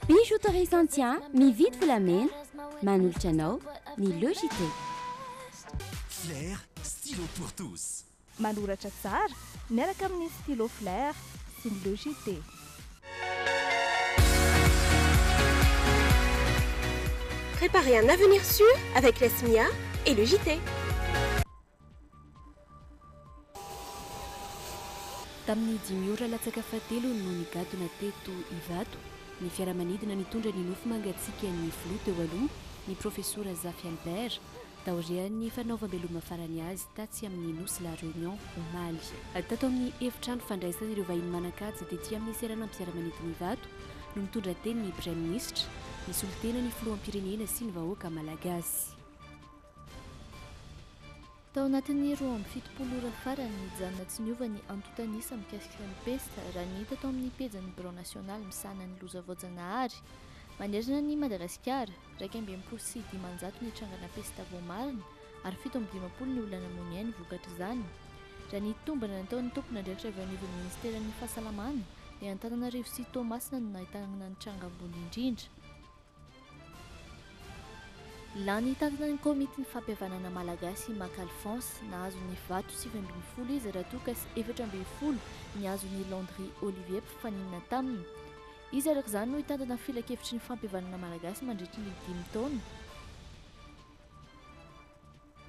Bijouterie Santia, mividy volamena, manolotra anao ny Logité. Flair, stylo pour tous. Manoratra tsara miaraka amin'ny stylo Flair sy ny Logité. Préparez un avenir sûr avec la SMIA et le JT. Tamin'ny 10 ora latsaka fahatelo no nigadona teto Ivato ny fiaramanidina nitondra ny nofo mangatsiaka ny filoha teo aloha ny professora Zafy Albert taorian'ny fanaovam-beloma farany azy tatsy amin'ny nosy la Réunion omaly. Tato amin'ny efitrano fandraisana ireo vahiny manan-kaja tetỳ amin'ny serana mpiaramanidina Ivato no mitondra teny ny Premier Ministre ny solitena ny filoham-pirenena sy ny vahoaka malagasy. Tao anatin'ny 27 ora farany nijanona tsy niova ny antotanisa mikasika ny pesta raha ny hita tao amin'ny pejany Bureau National misana ny loza voajanahary. Manerana ny Madagasikara, 220 sy 500 ny trangana pesta voamarina ary 720 ny olona namony ainy vokatra izany. Raha ny tombana nataon'ny tompona andraikitra avy anivon'ny Ministeran'ny Fahasalamana ny Antananarivo sy Toamasina no nahitana ny tranga ambony indrindra. Lany tantana ny komity ny fampihavanana malagasy Mac Alphonse nahazo ny Vato 7 izy raha toa ka 7 ny azo ny Landry Olivier mpifaninana taminy. Izy araka izany no hitantana filakevitry ny fampihavanana malagasy mandritra ny 5 taona.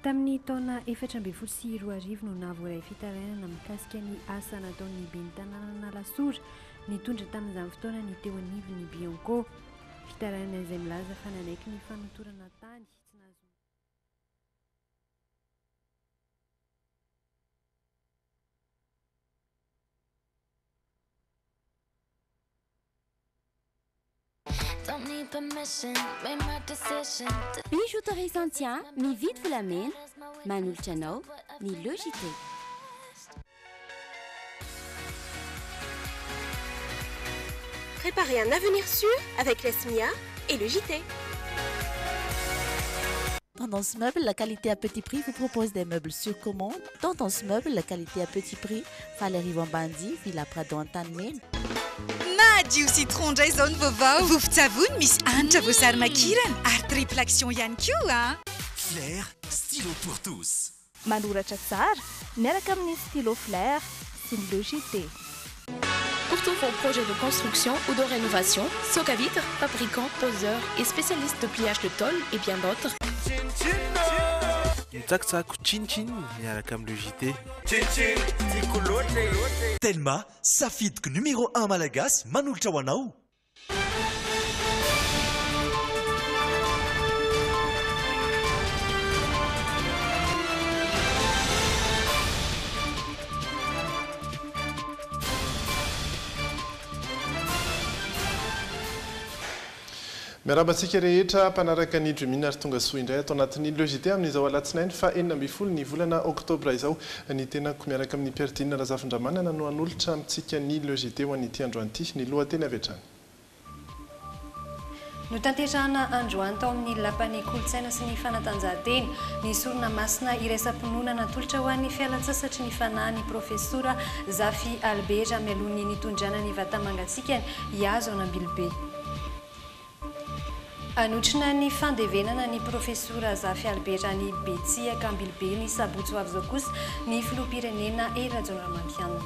Tamin'ny taona 7 sy 20 no nahavoray fitarainana mikasika ny asa nataon'ny ben'ny tanàna Lasora nitondra tamin'izany fotoana ny teo anivon'ny Bianco. Fitarainana izay milaza fa nanaiky ny fanotorana tany tsy nahazo. Bijouterie Santia, mividy volamena, manolotra anao ny Logité. Préparez un avenir sûr avec la SMIA et le JT. Tendance Meuble, la qualité à petit prix, vous propose des meubles sur commande. Tendance Meuble, la qualité à petit prix, Valérie Vambandi, Villa Prado Antanmen. Madio citron jason vovao vovon-tsavony misy hanitra voasary makirana ary triple action ihany koa. Flair, stylo pour tous. Manoratra tsara miaraka amin'ny stylo Flair sy ny Logité. Pour tous vos projets de construction ou de rénovation, Socavitre, fabricant, poseur et spécialiste de pliage de tôle et bien d'autres. Mitsakitsako chin-chin miaraka amin'ny Logité. Telma, safidiko numéro 1 malagasy manolotra ho anao. Miarabantsika rehetra mpanaraka ny Drimina ary tonga soa indray atao anatin'ny Logité amin'izao alatsinainy fa 12 ny volana Oktobra izao ny tenako miaraka amin'ny Perdine Razafindramana no anolotra amintsika ny Logité ho an'ity androany ity ny lohateny avy hatrany. No tanterahana androany tao amin'ny lapan'ny kolontsaina sy ny fanatanjahantena ny sorona masina iraisam-pinoana natolotra ho an'ny fialan-tsasatry ny fanahin'ny professora Zafy Albert mialohan'ny nitondrana ny vatamangatsikany Iazo Anambilobe. Anotrina ny fandevenana ny professora Zafy Albert ny Betsiaka Ambilobe ny sabotsy ho avy izao kosa ny filoham-pirenena Rajaonamankianina.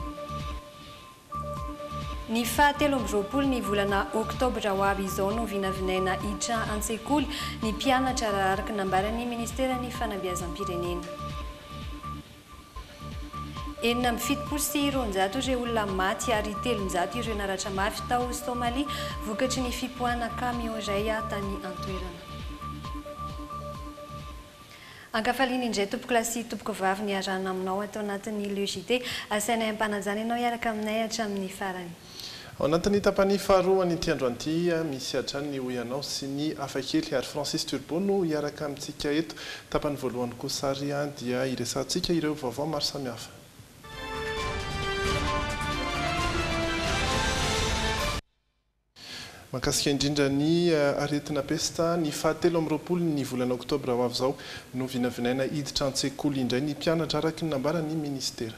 Ny fahatelo amby roapolo ny volana Oktobra ho avy izao no vinavinaina hiditra an-tsekoly ny mpianatra raha araka nambaran'ny Ministeran'ny Fanabeazam-pirenena. 7 sy 20 ireo olona maty ary 300 ireo naratra mafy tao Somalia vokatry ny fipoahana camion iray tany an-toerana. Ankafaliana indray tompoko lahy sy tompoko vavy ny arahana aminao atao anatin'ny Logité, asainay ampanajana ianao hiaraka aminay hatramin'ny farany. Ao anatin'ny tapany faharoa an'ity androany ity misy hatrany ny hoianao sy ny hafakely ary Francis Turbo no hiaraka amintsika eto. Tapany voalohany kosa ary dia iresantsika ireo vaovao maro samihafa. Makasika indrindra ny aretina pesta ny fahatelo amby roapolo ny volana Oktobra ho avy izao no vinavinaina hiditra an-tsekoly indray ny mpianatra araka ny nambaran'ny ministera.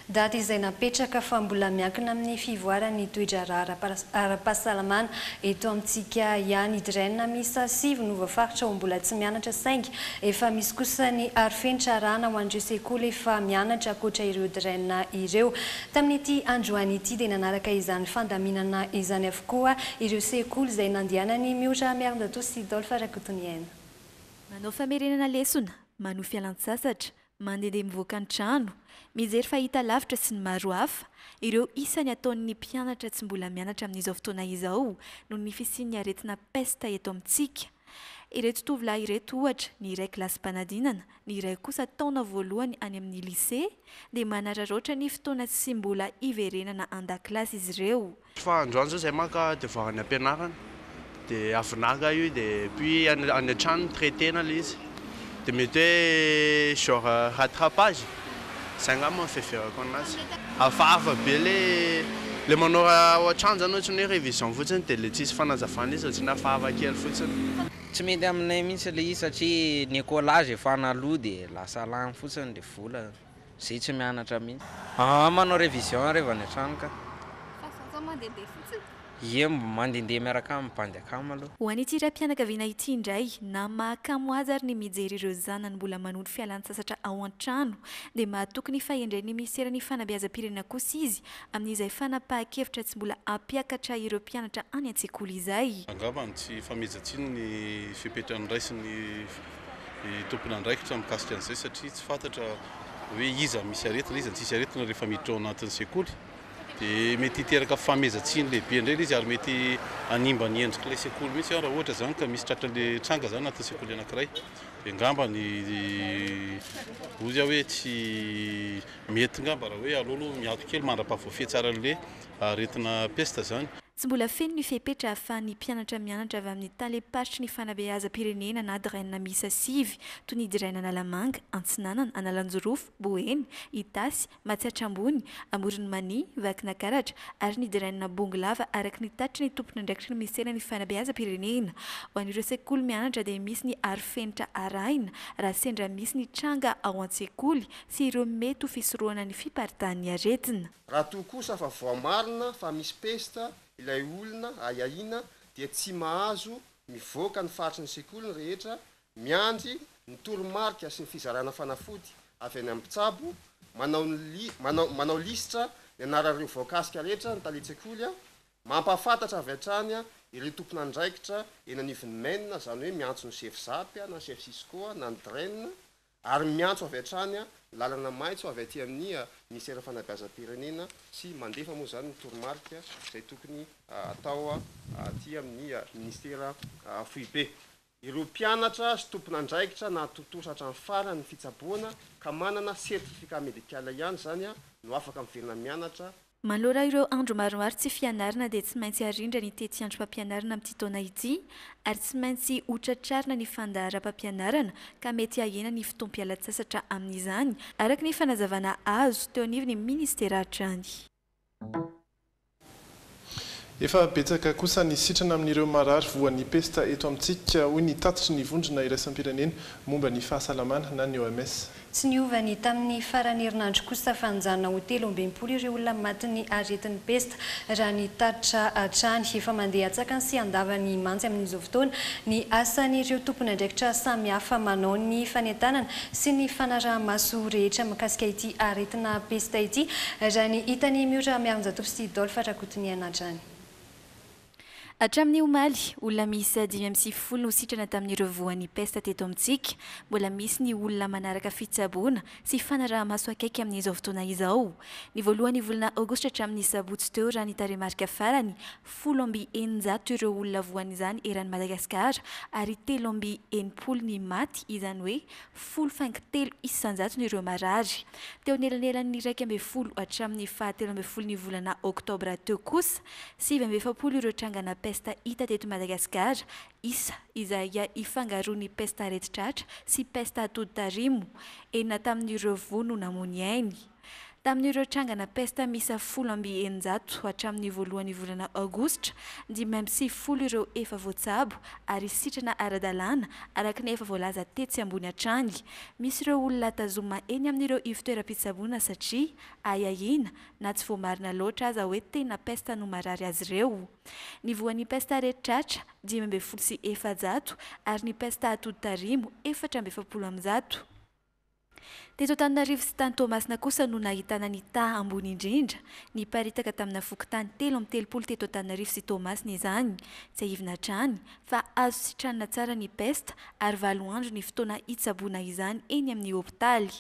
daty izay napetraka fa mbola miankina amin'ny fivoarany toedrara ara-pahasalamana eto amintsika ihany idirana misa sivy no voafaritra ho mbola tsy mianatra saingy efa misy kosa ny arifenitra rana ho andreo sekoly efa mianatra koatra ireo dirana ireo tamin'ity androany ity dia nanaraka izany fandaminana izany avokoa ireo sekoly izay nandehanany mihoatra miarindato sy Dolfa Rakotoniaina. Manao famerenana lesona, manohy fialan-tsasatra, mandehandeha mivoaka ny trano, mijery fahita lavitra sy ny maro hafa, ireo isany ataon'ny mpianatra tsy mbola mianatra amin'izao fotoana izao noho ny fisian'ny aretina pesta eto amintsika. Ireto tovolahy ireto ohatra, ny iray kilasy mpanadinana, ny iray kosa taona voalohany any amin'ny lycée, dia manararaotra ny fotoana sy mbola iverenana an-dakilasy izy ireo. Fa androany zao izay maka devoirany ampianarana, dia avinaga io, dia puis any an-trano traitena le izy, dia mety hoe genre rattrapage, izay angamba fieferako anazy. Hafahafa be le manao ao an-trano zany ohatrany hoe révision fotsiny, dia le tsisy fanazavana izy ohatrany hafahafa kely fotsiny. Tsy mety aminay mihitsy le izy satria ny écolage efa naloha dia lasa lany fotsiny dia vola zay tsy mianatra mihitsy. Manao révision rehefa ny an-trano ka. Ie mandehandeha miaraka amin'ny mpandy akamo aloha. Ho an'ity raim-pianakaviana ity indray, na mahakamo azy ary ny mijery ireo zanany mbola manondro fialan-tsasatra ao an-trano, dia mahatoky ny fahendray ny ministeran'ny fanabeazam-pirenena kosa izy amin'izay fanapahan-kevitra tsy mbola ampiakatra ireo mpianatra any an-tsekoly izay. Angamba tsy famezatsiny ny fipetrany ray sy ny tompony andraikitra mikasika an'izay satria tsy fantatra hoe iza misy aretina, iza tsisy aretina rehefa miditra ao anatin'ny sekoly. Dia mety hiteraka famezatsiny lehibe indray izy ary mety hanimba ny endrika ilay sekoly mihitsy raha ohatra zany ka misy tratran'le tranga zany anatin'ny sekoly anankiray. Dia ngamba ny ozy hoe tsy mety ngamba raha hoe alolo miato kely mandra-pahavoafehy tsara an'le aretina pesta zany. Tsy mbola feno ny fepetra ahafahan'ny mpianatra mianatra avy amin'ny taleparitry ny fanabeazam-pirenena na diraina misa sivy toy ny diraina Analamanga, Antsinanana, Analanjorofo, Boeny, Itasy, Matsiatrambony, Amorony Mania, Vakinakaratra ary ny diraina Bongolava araky ny tatry ny tompony andraikitry ny ministeran'ny fanabeazam-pirenena. Ho an'ireo sekoly mianatra dia misy ny arifenitra arahina raha sendra misy ny tranga ao an-tsekoly sy ireo mety ho fisorohana ny fiparitahan'ny aretina. Raha toa kosa fa voamarina fa misy pesta ilay olona ayaina dia tsy mahazo mivoaka ny faritry ny sekoly ny rehetra miandry ny toromarika sy ny fizarana fanafody avy any amin'ny mpitsabo manao lisitra ny anarareo voakasika rehetra ny taletsekoly mampahafantatra avy hatrany ireo tompona andraikitra eny anivon'ny Maine zany hoe miantso ny chef zapy na chef siskoa na ny draine ary miantso avy hatrany lalana maitso avy aty amin'ny ministera fanabeazam-pirenena sy mandefa moa zany ny toromarika izay tokony atao aty amin'ny ministera foibe. Ireo mpianatra sy tompona andraikitra na totosatra ny farany fitsaboana ka manana sertifika medikala ihany zany no afaka miverina mianatra. Manolora ireo andro maromaro tsy fianarana dia tsy maintsy arindra ny tety-androm-pampianarana amin'ity taona ity ary tsy maintsy hotratrarina ny fandaharam-pampianarana ka mety ahena ny fotoam-pialan-tsasatra amin'izany araka ny fanazavana azo teo anivon'ny ministera hatrany. Efa betsaka kosa ny sitrana amin'ireo marary voan'ny pesta eto amintsika hoy ny tatitry ny vondrona iraisam-pirenena momba ny fahasalamana na ny OMS. Tsy niovany tamin'ny farany herinandro kosa fanjanona hotely 20 ireo olona matin'ny aretin'ny pesta raha ny tatitra hatrany efa mandeha atsakany sy andavany mantsy amin'izao fotoana ny asan'ireo tompony andraikitra samy hafa manao ny fanentanana sy ny fanaraha-maso rehetra makasika ity aretina pesta ity raha ny hitany mihoatra miaron-jatovo sy Dolfa Rakotoniaina hatrany. Hatramin'ny omaly, olona misy 540 no sitrana tamin'ireo voan'ny pesta teto amintsika. Mbola misy ny olona manaraka fitsaboana sy fanaraha-maso akaiky amin'izao fotoana izao. Ny voalohany volana aogositra hatramin'ny sabotsy teo raha ny taremarika farany 10,900 ireo olona voany izany eran'ny Madagasikara ary 3,900 ny maty izany hoe 10,3 isanjato ny ireo marary. Teo nelanelan'ny 1,10 hatramin'ny 17 ny volana oktobra teo kosa 7,7 ireo trangana pesta hita teto Madagasikara, isa izay ifangaroan'ny pesta areti-tratra sy pesta atody tarimo enina tamin'ireo vono namony ainy. tamin'ireo trangana pesta misa 10 hatramin'ny voalohan'ny volana aogositra 5 ireo efa voatsabo ary sitrana ara-dalàna araka ny efa voalaza tetsy ambony hatrany. Misy ireo olona tazoma eny amin'ireo ivon-toeram-pitsaboana satria ayahina na tsy voamarina loatra aza hoe tena pesta no marary azy ireo. Ny voan'ny pesta rehetratra 540 ary ny pesta atody-tarimo 470. Teto Antananarivo sy tany Toamasina kosa no nahitana ny taha ambony indrindra ny paritaka tamina fokotany 3 teto Antananarivo sy Toamasina izany. Tsy ahivina hatrany fa azo sitranina tsara ny pesta ary 4 andro ny fotoana hitsaboana izany eny amin'ny hopitaly.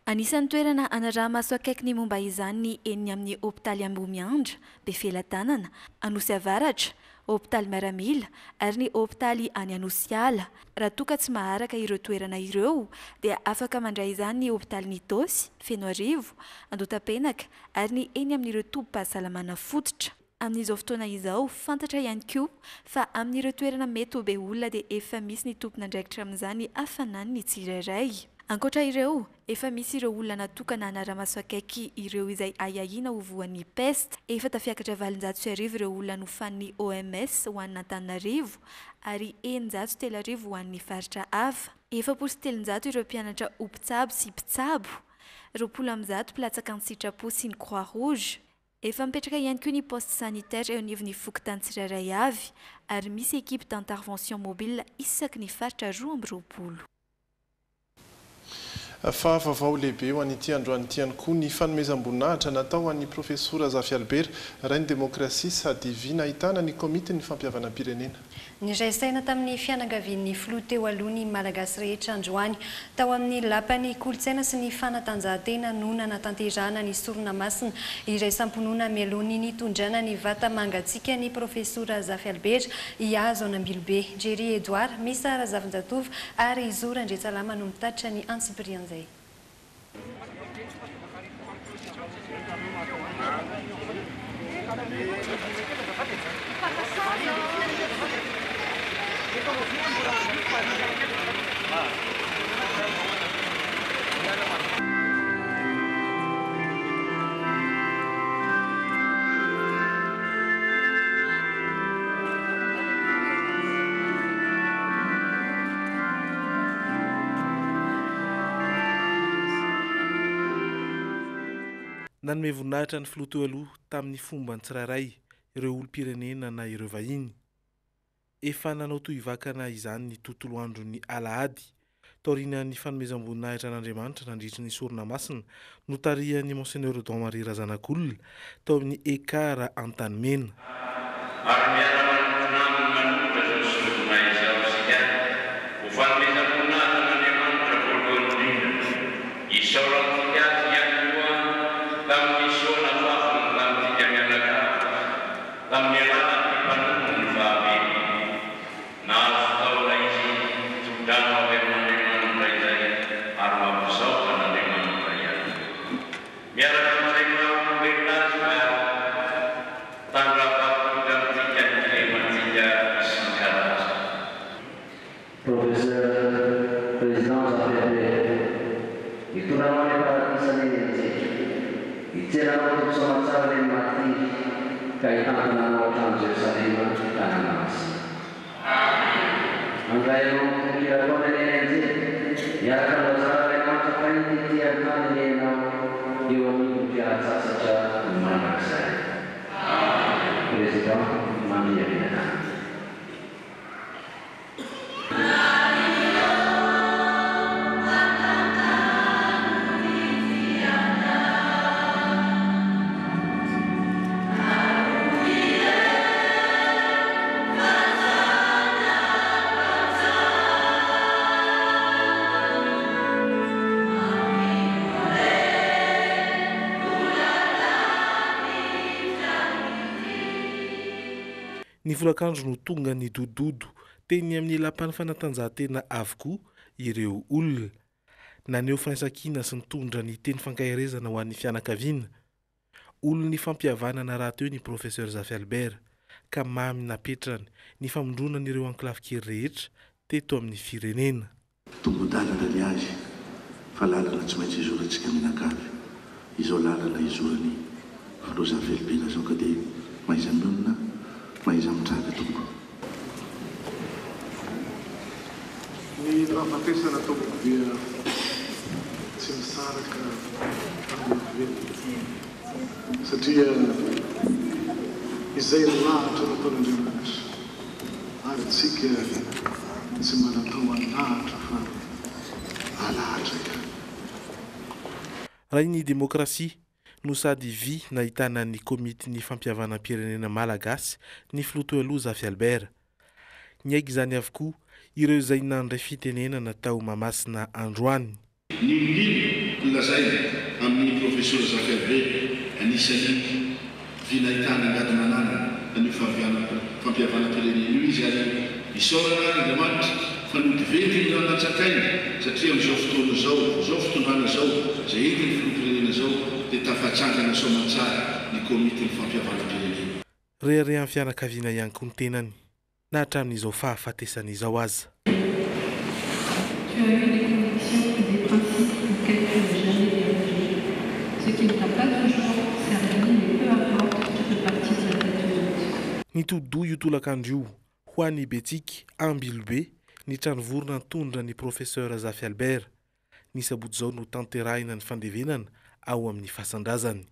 Anisan'ny toerana anarahamaso akaiky ny momba izany eny amin'ny hopitaly Ambomiandra, Befelatanana, Anosy Avaratra, hopitaly Miaramila ary ny hopitaly any Anosiala. Raha toa tsy maharaka ireo toerana ireo dia afaka mandray izany ny hopitaly Nitosy, Fenoarivo, Andotapenaka ary ny eny amin'ireo tobim-pahasalamana fototra. Amin'izao fotoana izao fantatra ihany koa fa amin'ireo toerana mety ho be olona dia efa misy ny tompon'andraikitra amin'izany hafanany ny tsirairay. Ankoatra ireo, efa misy ireo olona natokana anaramaso akaiky ireo izay ayahina ho voan'ny peste. Efa tafiakatra 730 ireo olona nofan'ny OMS ho an'ny Antananarivo ary 930 ho an'ny faritra hafa. 470 ireo mpianatra ho mpitsabo sy mpitsabo, 20 mpilatsaka ny sitrapo sy ny Croix Rouge. Efa mipetraka ihany koa ny poste sanitaire eo anivon'ny fokotany tsirairay avy ary misy équipe d'intervention mobile isaky ny faritra 12. Fa vaovao lehibe ho an'ity androany ihany koa ny fanomezam-boninahitra natao an'ny profesora Zafy Albert Rainy Demokrasia sady vina ahitana ny komity ny fampiavana-pirenena. Ny rasaina tamin'ny fianakavian'ny filoha teo aloha ny malagasy rehetra androany tao amin'ny lapan'ny kolontsaina sy ny fanatanjahantena no nanatanterahana ny soronamasina iraisam-ponoana mialohan'ny nitondrana ny vata mangatsiaka ny profesora Zafy Albert Iazo Anambilobe. Jerry Edouard, Misa Razavinjatova ary Zora Ndretsalama no mitatitra ny antsiprian'izay. Nanome voninahitra ny filoha teo aloha tamin'ny fomba ny tsirairay ireo olom-pirenena na ireo vahiny. Efa nanao toy vakana izany ny tontolo andro ny Alahady taoriana ny fanomezam-boninahitra n'Andriamanitra nandritra ny soronamasina notarihan'ny Monseigneur Don Marie Razanakolona tao amin'ny ekara Antanimena. Ny volakandro no tonga ny dododo teny amin'ny lapan'ny fanatanjahantena avokoa ireo olona. Naneo fanaisakina sy nitondra ny teny fankahirezana ho an'ny fianakaviana. Olona ny fampihavanana raha teo ny professeur Zafy Albert ka mamy napetrany ny famondronan'ireo ankilavy rehetra teto amin'ny firenena. Tombodalana ny azy fa lalana tsy maintsy izorantsika mianakavy izao lalana izorany filozany velobena zao ka dia maiza mionona maiza mitraka tompo ny fahafatesana tompoko dia tsy misaraka amin'ny satria izay lahatra nataon'Andriamanitra ary tsika tsy manatao alahatra fa alahatra ihany. Raha ny demokrasia no sady vy nahitana ny komitiny fampiavanam-pirenena malagasy ny filotoa aloha Zafy Albert. Ny aiky izany avokoa ireo izay nandray fitenena natao mamasina androany. Ny milina nolazaina amin'ny professeur Zafy Albert anisany vy nahitana angadinanana ny fampiavanam-pirenena io izy ary isaorana Andriamanitra fa nodiventy no anatsakaina satria amin'izao fotoana zao fitondrana zao zay entiny filopirenena zao dia tafatsangana soamantsara ny komitiny fampiavanam-pirenena. Rehare amin'ny fianakaviana ihany koa ny tenany na hatramin'izao fahafatesana izao aza. Tu as eu des convictions et des principes auxquels tu n'as jamais dérogé, ce qui ne t'a pas toujours servi, mais peu importe, tu peux partir de la tête haute. Ny todo io tolakandro io ho an'ny Betsiky Ambilobe ny tranovorona nitondra ny professeur Zafy Albert. Ny sabotsy zao no tanterahina ny fandevenana ao amin'ny fasandrazany.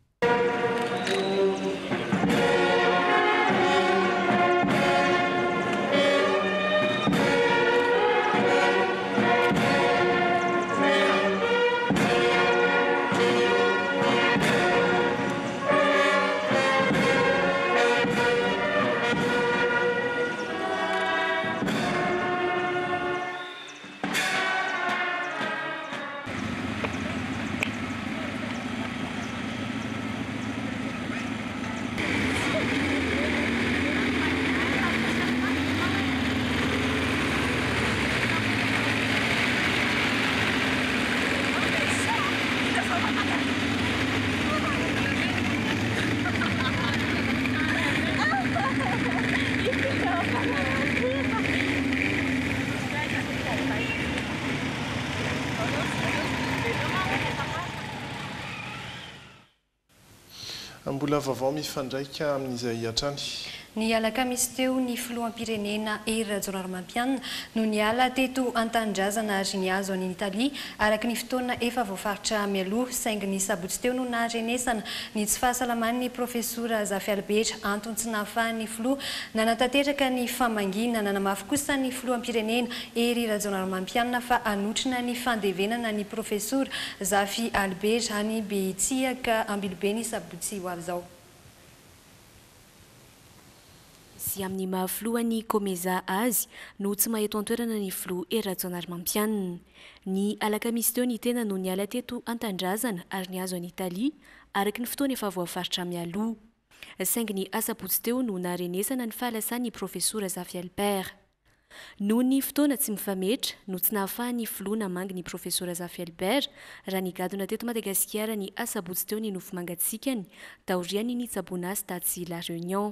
Mbola vaovao mifandraika amin'izay hatrany. Ny alakamisy teo ny filoham-pirenena Hery Rajaonarimampianina no niala teto an-tanindrazana ary niazo any Italia araka ny fotoana efa voafaritra mialoha saingy ny sabotsy teo no naharenesana ny tsy fahasalaman'ny professeur Zafy Albert antony tsy nahafahan'ny filoha nanatanteraka ny famangina nanamafy kosa ny filoham-pirenena Hery Rajaonarimampianina fa anotrina ny fandevenana ny professeur Zafy Albert any Betsiaka Ambilobe ny sabotsy ho avy zao. Amin'ny mahafilohany Komeza azy no tsy maheto antoerana ny filoha Hery Rajaonarimampianina. Ny alakamisy teo ny tena no niala teto an-tandrazana ary niazo any Italia araka ny fotoana efa voafaritra mialoha. Saingy ny asabotsy teo no naharenesana ny fahalasany professeur Zafy Albert. Noho ny fotoana tsy mifametra no tsy nahafahan'ny filoha namangy ny professeur Zafy Albert raha nigadona teto Madagasikara ny asabotsy teo ny nofo mangatsikany taoriany ny tsaboana azy tatsy La Réunion.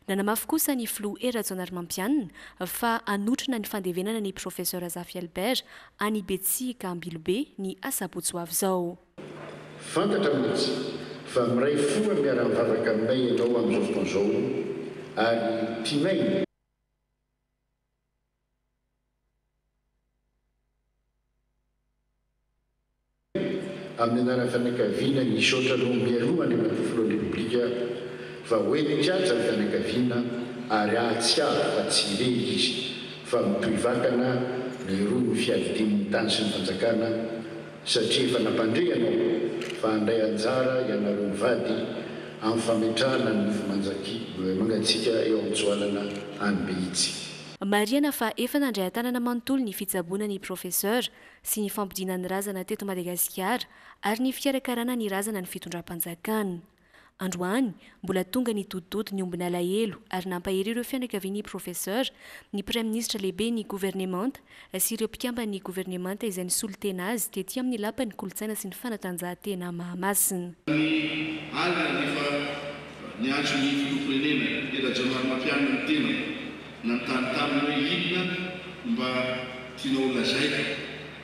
Nanamafy kosa ny filoha Hery Rajaonarimampianina fa anotrina ny fandevenana ny professeur Zafy Albert any Betsiaka Ambilobe ny asabotsy ho avy zao. Fantatra mihitsy fa miray foa miara-mivavaka aminay ianao amin'izao fotoana izao ary tianay amin'ny anarana fianakaviana ny isotra no mialoha any amin'ny filohan'ny repoblika fa hoetitraza ny fianakaviana ary ahatsiaro fa tsy re izy fa mitohy vakana ny roa ny fiadidinin'ny tany sy ny fanjakana satria efa nampandre ianao fa handray anjara ianareo mivady amin'ny fametrahana ny nofo mangatsika eo am-tsoalana any Behitsy. Mariana fa efa nandray an-tanana manontolo ny fitsaboana ny professeur sy ny fampidina ny razana teto Madagasikara ary ny fikarakarana ny razana ny fitondram-panjakana. Androany, mbola tonga ny dododo ny ombina alahelo ary nampahery ireo fianakavian'ny professeur, ny prime-ministre lehibe ny gouvernemanta sy ireo mpikambany gouvernemanta izay nisolo tena azy tetỳ amin'ny lapan'ny kolontsaina sy ny fanatanjahantena mahamasina. Alina rehefa niantso ny filoham-pirenena Hery Rajaonarimampianina ny tena nantany taminy hoe inona mba tianao lazaika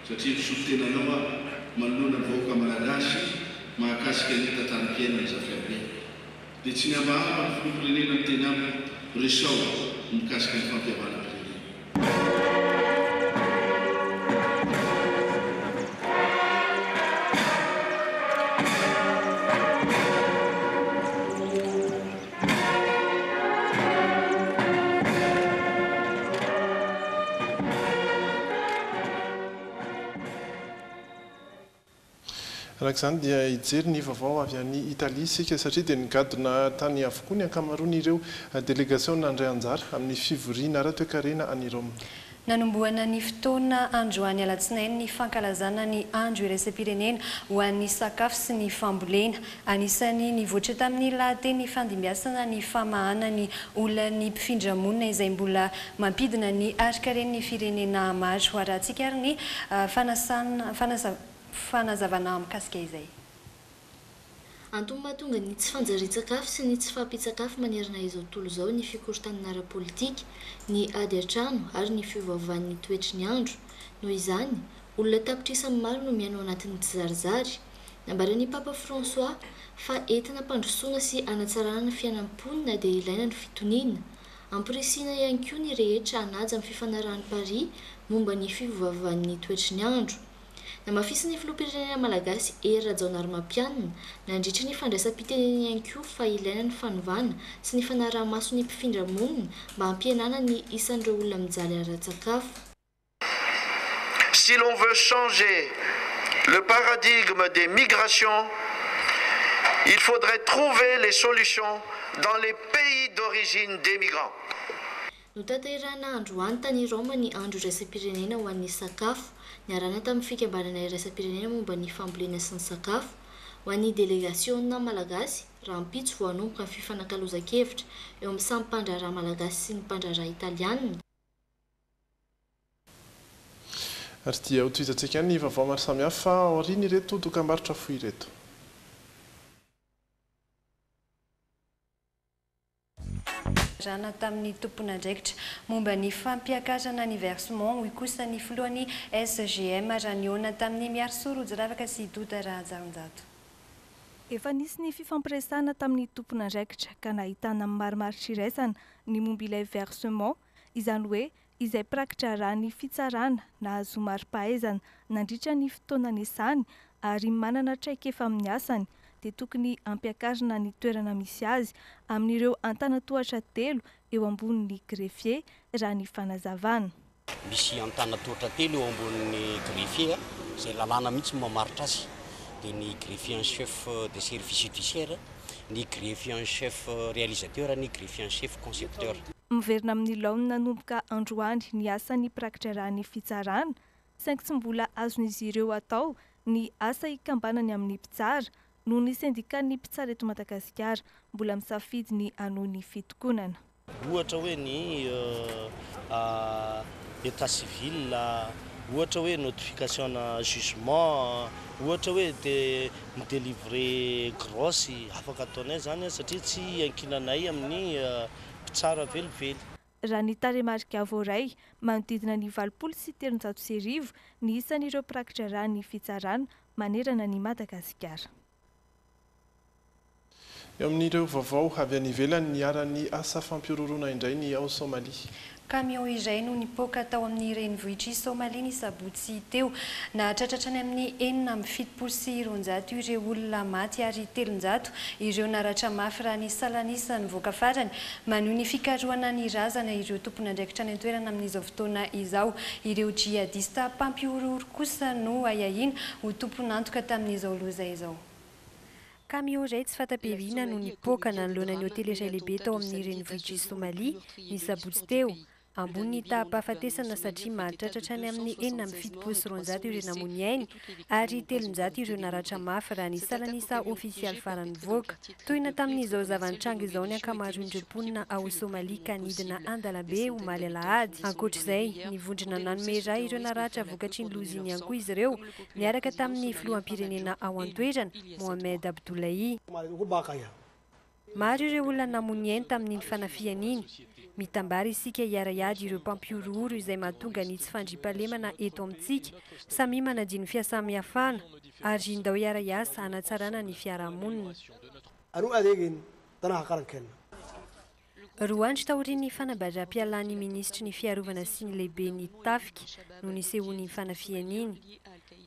satria nisolo tenanao manoloana ny vahoaka malagasy mahakasika ny tantaram-piainana izafiabe dia tsy ny amahana ny filopirenena ny tena amo resao mikasika ny fampiavana Rak'izany dia hijery ny vaovao avy any Italia isika satria dia nigadona tany avokoa ny ankamaroan'ireo délégation nandray anjara amin'ny fivoriana ara-toe-karena any Rome. Nanomboana ny fotoana androany alatsinainy ny fankalazana ny andro iraisam-pirenena ho an'ny sakafo sy ny fambolena. Anisany nivoatra tamin'ny lahateny ny fandimbiasana ny famahana ny olona ny mpifindra-monina izay mbola mampidina ny arikaren'ny firenena maro. Arahantsika ary ny fanazavana mikasika izay. Antony mahatonga ny tsy fanjarian-tsakafo sy ny tsy fahampian-tsakafo manerana izao tontolo izao ny fikorontanana ara-politika, ny ady an-trano ary ny fiovaovan'ny toetry ny andro. Noho izany, olona tapitrisa maro no mihaino anatin'ny tsy zarizary. Nambaran'ny Papa François fa entina pandrosoana sy hanatsarana ny fiainam-ponina dia ilaina ny fitoniana. Ampirisina ihany koa ny rehetra hanaja amin'ny fifanarahan'ny Paris momba ny fiovaovan'ny toetry ny andro. Namafisy ny filoham-pirenena malagasy Hery Rajaonarimampianina nandritra ny fandraisam-pitenenana ihany koa fa ilaina ny fanovana sy ny fanaraha-maso ny mpifindra-monina mba hampihenana ny isan'ireo olona mijaly ara-tsakafo. Si l'on veut changer le paradigme des migrations, il faudrait trouver les solutions dans les pays d'origine des migrants. Notanterahana androany tany Roma ny andro iraisam-pirenena ho an'ny sakafo. Niarana tamin'ny fikambanana iraisam-pirenena momba ny fambolena sy ny sakafo ho an'ny délégationna malagasy raha mpitso vao hanomboka ny fifanankalozan-kevitra eo amin'ny samy mpandraharaha malagasy sy ny mpandraharaha italianina. Ary dia ho tohizantsika ny vaovao maro samihafa aoriana ireto dokam-barotra fohy ireto. Rana tamin'ny tompon'andraikitra momba ny fampiakarana ny versement hoy kosa ny filohan'ny SGM raniona tamin'ny miarso rojo ravaka sy dota rahajaronjato. Efa nisy ny fifampiresana tamin'ny tompon'andraikitra ka nahitana marimaritra iraisana ny momba ilay versement izany hoe izay prakitra raha ny fitsarana na azo mari-pahaizana nandritra ny fotoana nesany ary manana traikefa amin'ny asany dia tokony ampiakarina ny toerana misy azy amin'ireo antanatohatra telo eo ambonin'ny greffier raha ny fanazavana. Misy antanatohatra telo eo ambonin'ny greffier izay lalàna mihitsy mamaritra azy dia ny greffier en chef de service judiciaire, ny greffier en chef réalisateur, ny greffier en chef concepteur. Miverina amin'ny laona nanomboka androany ny asan'ny prakitra raha ny fitsarana, saingy tsy mbola azon'izy ireo atao ny asa ikambanany amin'ny mpitsara noho ny syndicat ny mpitsara eto Madagasikara mbola misafidy ny anohy ny fitokonana. Ohatra hoe ny état civil, ohatra hoe notification na jugement, ohatra hoe midélivrer grosse afaka ataonay zany satria tsy ankinanay amin'ny mpitsara velively. Raha ny taremarika voaray manodidina ny 730 ny isan'ireo prakitra raha ny fitsarana manerana ny Madagasikara. Eo amin'ireo vaovao avy any ivelany niara-ny asa fampirorona indray ny ao Somalia. Camion iray no nipoaka tao amin'ny renivohitra Somalia ny sabotsy teo. Nahatratratra amin'ny 770 ireo olona maty ary 300 ireo naratra mafy raha ny salanisa nivoaka farany. Maneho ny fikarohana ny razana ireo tompon'andraikitra ny toerana amin'izao fotoana izao. Ireo jihadista mpampiororo kosa no ayahiana ho tompon'antoka tamin'izao loza izao. Camion iray tsy fatapiarina no nipoaka nanoloana ny hotely iray lehibe tao amin'ny renivohitra Somalia ny sabotsy teo. Ambony taham-pahafatesana satria mahatratratra ny amin'ny 770 ireo namony ainy ary 300 ireo naratra mafy raha ny salanisa ofisialy farany voaka. Tohina tamin'izao zavan-tranga izao ny ankamaroan'ireo mponina ao Somalia ka nidina Andalabe omaly alahady. Ankoatr'izay, nivondrona nanome iray ireo naratra vokatry ny loziny ihany koa izy ireo niaraka tamin'ny filoham-pirenena ao an-toerana Mohamed Abdoulaye. Maro ireo olona namony ainy tamin'iny fanafiana iny. mitambara isika hiaraiady ireo mpampiorooro izay mahatonga ny tsy fandriampahalemana eto amintsika samy manadino fiasamiafana ary indao hiaraiasa hanatsarana ny fiarahamonina. Roa andro taorian'ny fanambadram-pialan'ny ministry ny fiarovana sy ny lehibe ny Tafika no nisehony fanafian'iny.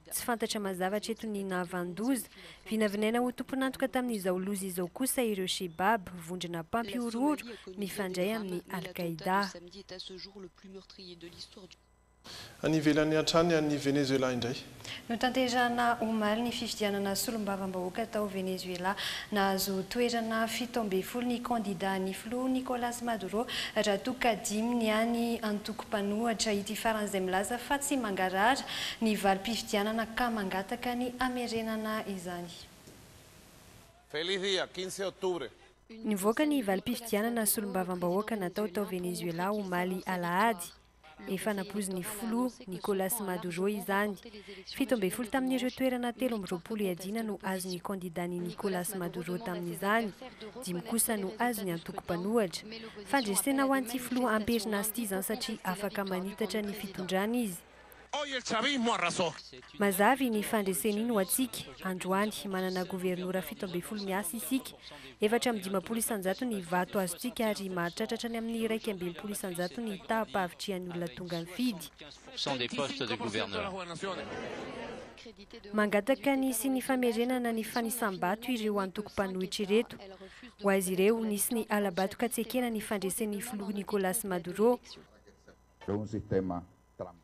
Tsy fantatra mazavatra eto ny nahavandoza vinavinaina ho tomponantoka tamin'izao loza izao kosa ireo Shebab vondrona mpampiorooro mifandray amin'ny Al-Qaïda. Any ivelany hatrany any Venezuela indray. No tanterana omaly ny fifidianana solombavam-bahoaka tao Venezuela nahazo toerana 17 ny kandida ny filoha Nicolas Maduro raha toka 10 ny any antoko-panohatra ity faran'izay milaza fa tsy mangarara ny valim-pifidianana ka mangataka ny amerenana izany. Feliz dia, 15 outubro. Nivoaka ny valim-pifidianana solombavam-bahoaka natao tao Venezuela omaly alahady. Efa napozin'ny filoha Nicolas Maduro izany. 17 tamin'ireo toerana 13 no azony kandidany Nicolas Maduro tamin'izany. 10 kosa no azony antoko-panohatra. Fandresena ho anty filoha amperina azy ity izany satria afaka manitatra ny fitondrana izy. Mazavy ny fandresen'iny ho antsika. Androany manana gouvernoura 17 miasa isika. 450 isanjato ny vato azontsika ary mahatratratra ny amin'ny 120 isanjato ny tahapavitry ny olona tonga mifidy. Mangataka ny sy ny famerenana ny fanisambato ireo antoko-panohitra ireto. Ho azy ireo nisy ny alabato katsekena ny fandresen'ny filoha Nicolas Maduro.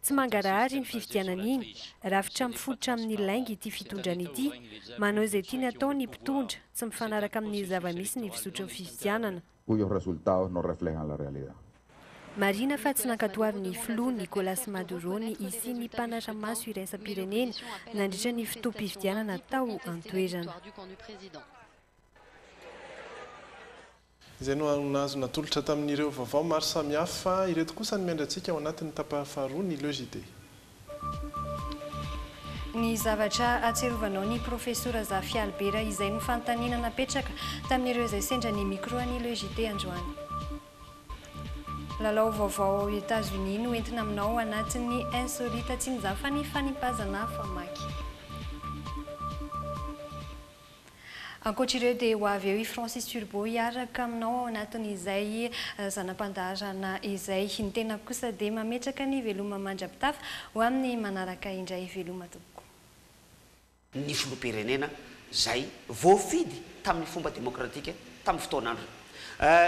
Tsy mangarahary ny fifidianan'iny, rafitra mifodotra amin'ny lainga ity fitondrana ity, manao izay tiany atao ny mpitondra, tsy mifanaraka amin'ny zava-misy ny fisotro ny fifidianana. Marina fa tsy nankatoavin'ny filoha Nicolas Maduro ny isiany mpanara-maso iraisam-pirenena nandritra ny fotoam-pifidianana tao an-toerana. Izay no nahazo natolotra tamin'ireo vaovao maro samihafa ireto kosa ny miandratsika ao anatin'ny tapafaharoa ny logité. Ny zavatra atserovanao ny profesora Zafy Albera izay no fanontaniana napetraka tamin'ireo izay sendra ny micro ny logité androany. Lalao vaovao ao États-Unis no entina aminao anatin'ny insolita tsinjany fa ny fanipazana famaky. Ankoatr'ireo dia ho avy eo i Francis Turbo hiaraka aminao ao anatin'izay zanam-pandaharana izay ny tena kosa dia mametraka ny veloma mandrapitafa ho amin'ny manaraka indray veloma tompoko. Ny filoham-pirenena izay voafidy tamin'ny fomba demokratika tamin'ny fotoan'andro.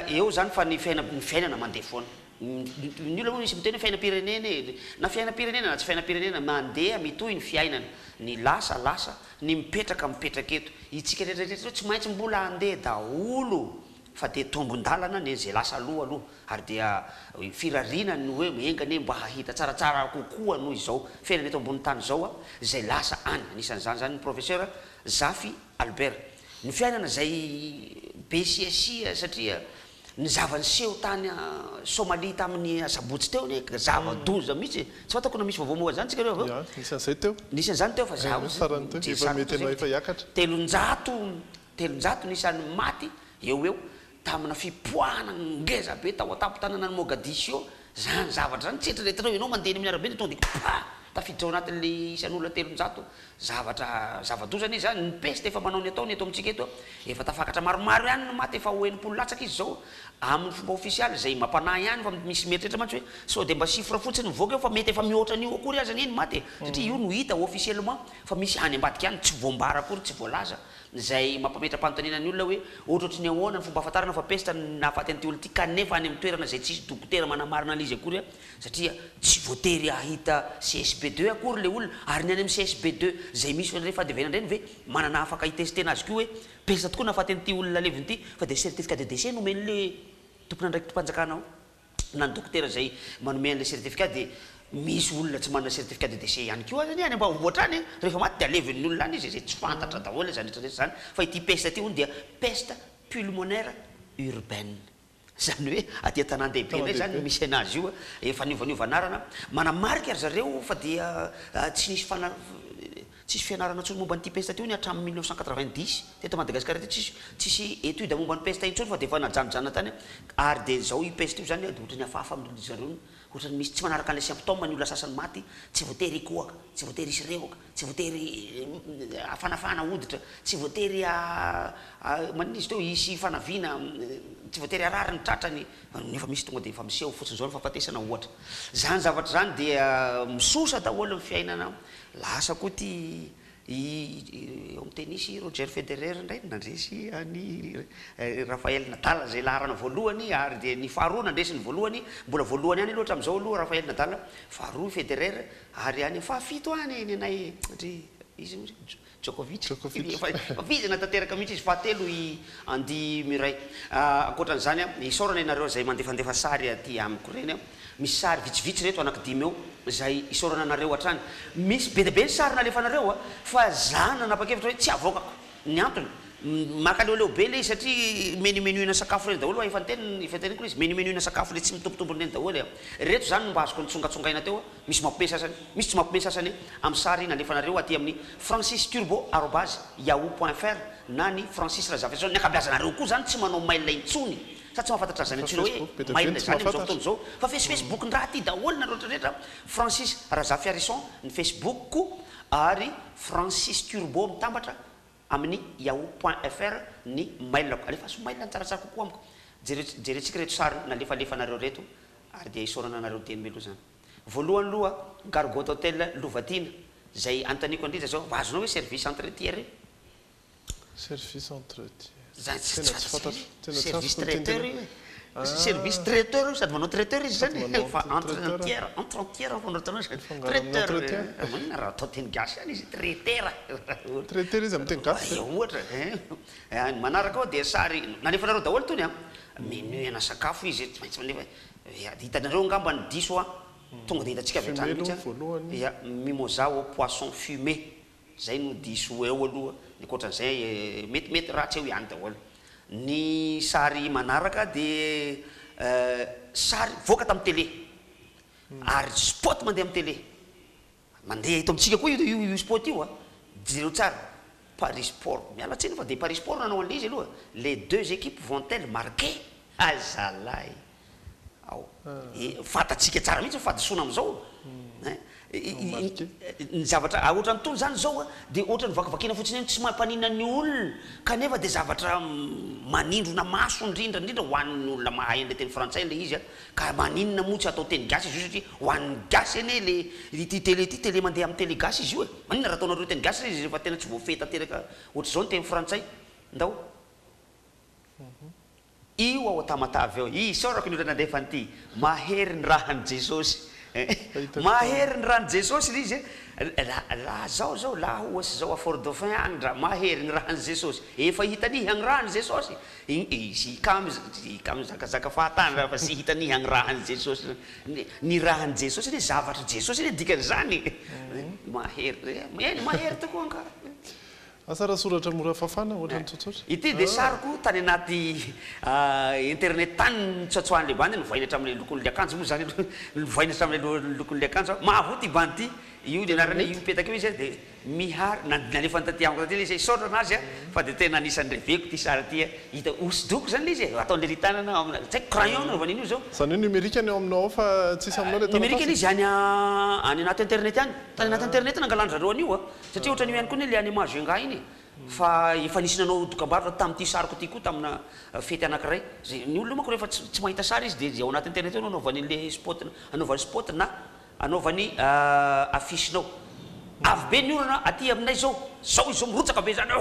Eo zany fa ny fiainana mandeha foana. Ny olona moa misy miteny fiainam-pirenena na fiainam-pirenena na tsy fiainam-pirenena mandeha mitohy ny fiainana. Ny lasa ny mipetraka eto. Itsika rehetrarehetra tsy maintsy mbola andeha daholo fa dia tombon-dalana ny izay lasa aloha ary dia firariana ny hoe miengany mba hahita tsaratsara kokoa noho izao fiainana eto ambony tany izao izay lasa any. Anisan'izany zany ny professeur Zafy Albert. Ny fiainana izay be siasia satria ny zava-niseho tany Somalia tamin'ny sabotsy teo ny zava-doza mihitsy. Tsy fantako na misy vaovao moa zany tsika reo avao. Nisan'izany teo fa telonjato nisan'ny maty eo tamina fipoahana ngeza be tao atapo-tanana ny Mogadiscio. Zany zavatra zany tsetreretreo ianao mandeha amin'ny arabe tonga dia tafiditra ao anatin'le isan'olona 300 zava-doza ny zany ny peste efa manao ny ataony eto amintsika eto efa tafakatra maromaro ihany no maty efa hoenipolo latsaka izy zao amin'ny fomba ofisialy izay mampanahy ihany fa misy meritrretra mantsy hoe sao dia mba sifra fotsiny mivoaka eo fa mety efa mihoatra an'io akory aza ny maty satria io no hita officiellement fa misy any ambadika ihany tsy voambara akory tsy voalaza izay mampametra-panontaniana ny olona hoe ohatrotry ny ahoana ny fomba ahafantarana fa peste nahafaty an'ity olo ity kanefa any amin'ny toerana izay tsisy dokotera manamarina an'izy akory satria tsy voatery ahita CSB2 akory le olona ary ny any amin'ny CSB2 izay misy rehefa adevena indray ve manana afaka hitestena azy koa hoe peste tokoa nahafaty an'ity olona leviny ity fa dia certificat de décès nomen'le tompona andraiky tompanjakanao na ny dokotera izay manome an'le certificat dia misy olona tsy manana certificat de décès ihany koa zany any mba voatrany rehefa maty dia alevin'ny olona any izy izay tsy fantatra daholo zany rehetrarehetra zany fa ity peste ity hono dia peste pulmonaire urbaine zany hoe aty an-tanan-dehibe indray zany misy anazy io efa niovaniova anarana manamarika ary zareo fa dia tsy nisy tsisy fianarana ntsony momba nyity pesta teo ny hatramin'ny 1990 teto Madagasikara ty tsisy étude momba ny pesta intsony fa de efa najanojana tany ary de zao i pesta io zany de ohatrany hafahafa amin'ny zareo ohatrany misy tsy manaraka an'le symptôme ny olona sasany maty tsy voatery ikoaka tsy voatery isy reoka tsy voatery afanafana hoditra tsy voatery manina izy teo isy fanaviana tsy voatery arary ny tratrany nefa misy tonga de efa miseho fotsiny zao ny fahafatesana ohatra zany zavatra zany dia misosa daholo ny fiainana lasa koa ty eo amin'ny tenisy Roger Federer ndray nandresy any Rafael Nadal zay laharana voalohany ary de ny faharoa nandresy ny voalohany mbola voalohany any loatra am'izao aloha Rafael Nadal faharoa Federer ary any fahafito any ny anay izy Djokovic vizana tanteraka mihitsy izy fahatelo i Andy Murray ankoatran'izany isorana ianareo zay mandefandefa sary aty amiko reny misy sary vitsivitsy reto anankidimy eo zay isorana anareo hatrany misy be be ny sary nalefanareo fa zana napakevitra hoe tsy avoakako ny antony makaleoleo be le izy satria menumenuina sakafo reny daholo efa teniko izy menumenuina sakafo le tsy mitombotombony reny daholo reto zany mba azoko nitsongatsongaina teo misy mampome sasany misy tsy mampome sasany amin'ny sary nalefanareo aty amin'ny francisturbo@yahoo.fr na ny Francis Razafy ny akabiazanareo koa zany tsy manao mail intsony sa tsy mahafantatra zany intsony hoe mail zany am'izao fotoana zao fa Facebook ny raha ty daholo na rehetrarehetra Francis Razafy Harrison ny Facebook ko ary Francis Turbo mitambatra amin'ny yahoo.fr ny mail alefa so mail tsaratsara kokoa amiko jerentsika reto sary nalefalefanareo reto ary dia isorana anareo teny meloha zany voalohany loha Gargote Hotel Lovatina zay antaniko andriza zao azonao hoe service entretien service entretien service traiteur service traiteur sady manao traiteur izy zany fa entretien fanoratana traiteur manina raha atao teny gasy zany izy traiteur izy amin'ny teny gasy ohatra manaraka ao dia sary nalefanareo daholo tony menu ana sakafo izy tsy maintsy manefa hitanareo angamba ny diso tonga de hitantsika avy hatrany mihitsy ia mimosa au poisson fumé zay no diso eo aloha ny ankoatran'izay metimety raha tsy eo ihany daholo ny sary manaraka de sary voaka tamin'ny télé ary sport mandeha amin'ny télé mandeha ito amitsika koa io sport io jereo tsara Paris Sport miala tsiny fa de Paris Sport nanao an'le izy aloha les deux équipes vont-elles marquer azalay ao fatatsika tsara mihitsy fadisona am'izao ny zavatra ohatrany tony zany zao de ohatrany vakavakina fotsiny tsy mampanina ny olona kanefa de zavatra manindrona maso indrindra ho an'ny olona mahay an'le teny frantsay le izy ka maninona moa tsy atao teny gasy izy io satria ho an'ny gasy ane le ty télé mandeha amin'ny télé gasy izy io manina raha ataonareo teny gasy izy rehefa tena tsy voafeta teraka ohatry zao ny teny frantsay ndao io ao atamatavy eo isorako ny olana ndefa nyty mahery ny rahany Jesosy mahery ny rahany Jesosy le izy la zao la ohatsy zao a Fort Dauphin agny dra mahery ny rahany Jesosy efa hitanihy agny rahany Jesosy sy kamy zakazaka fahatany raha fa sy hitanihy agny rahany Jesosy ny rahany Jesosy le zavatra Jesosy le dikany zany mahery tokoa anka asara soratra mora fafana ohatrany tsotsotra ity de sariko tany anaty internet tany tsotsoan'le bandy nivoaina hatramin'le lokon'le akanjo moa zany nivoaina hatramin'le lokon'le akanjo mahavoa ty bandy ty io de narana io mipetaka io izy de mihary nalefa taty amiko taty le izy isoratra anazy fa de tena anisan'ny reveko ty sary ty hita hosodoko zany le izy ataon'le ritanana tsy haiko crayon novan'iny io zao zany hoe numérique any ao aminao fa tsisy aminao le numérique izy any anaty internet any tany anaty internet nangalandrareo an'io satria ohatrany io ihany koa ny le any Majunga iny fa efa nisy nanao dokam-barotra tamin'ity sariko ty koa tamina fety anankiray zay ny olona manko rehefa tsy mahita sary izy de ao anaty internet eo anaovany le spot anaovany spot na anaovany affiche-nao avy be ny olana aty aminay zao izy zao mirotsaka be zany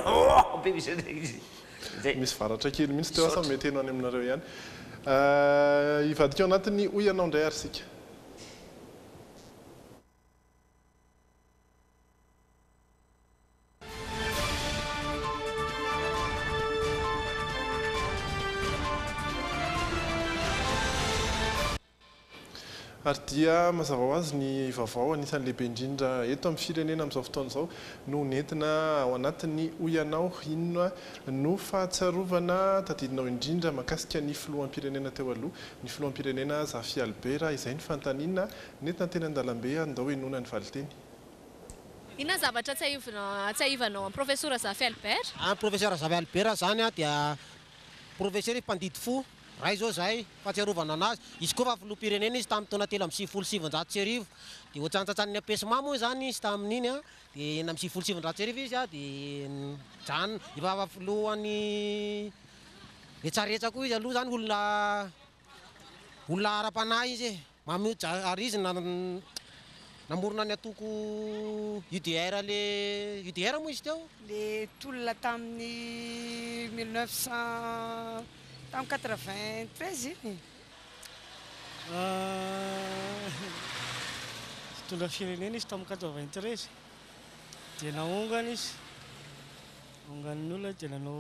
be misy varatra kely mihitsy teo asa mety enao any aminareo ihany ivadika ao anatiny hoy ianao ndray ary sika ary dia mazava ho azy ny vaovao anisan'ny lehibe indrindra eto amin'ny firenena amin'izao fotoana izao no nentina ao anatin'ny hoy anao inona no fahatsarovana tadidinao indrindra mahakasika ny filoham-pirenena teo aloha ny filoham-pirenena Zafy Albert izay ny fantaninana nentina teny an-dalambe andao enona ny valiteny inona zavatra tsy aivanao amin'ny professeur Zafy Albert? Professeur Zafy Albert zany a dia professeur mpandidy fo raha zao zahay fahatsiarovana anazy izy koa fa filoham-pirenena izy tamin'ny taona 3,770 dia ohatrantsatsan'ny ampesima moa zany izy tamin'iny a dia 770 izy a dia janona efa filohan'ny retsaretsa koa izy aloha zany olona ara-panahy izy ary izy namorona ny atoko UDR UDR moa izy teo le tolona tamin'ny 1993 iny fitondra firenena izy tamin'ny 93 dia naongana izy ongan'ny olona dia nanao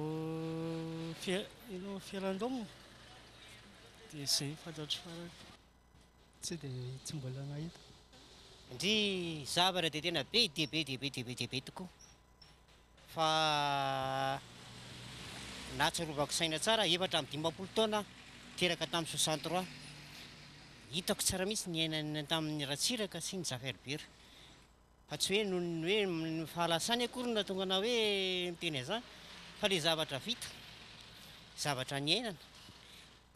fialan-domina dia izay fantatro farany tsy dia tsy mbola nahita indry zavatra dia tena be tokoa fa nahatsarovako saina tsara efatra amin'ny 50 taona teraka tamin'ny 63 hitako tsara mihitsy ny ainany tamin'ny Ratsiraka sy ny Zafy Albert fa tsy hoe noho hoe fahalasany akory na tonga na hoe miteny azany fa le zavatra vita zavatra ny ainana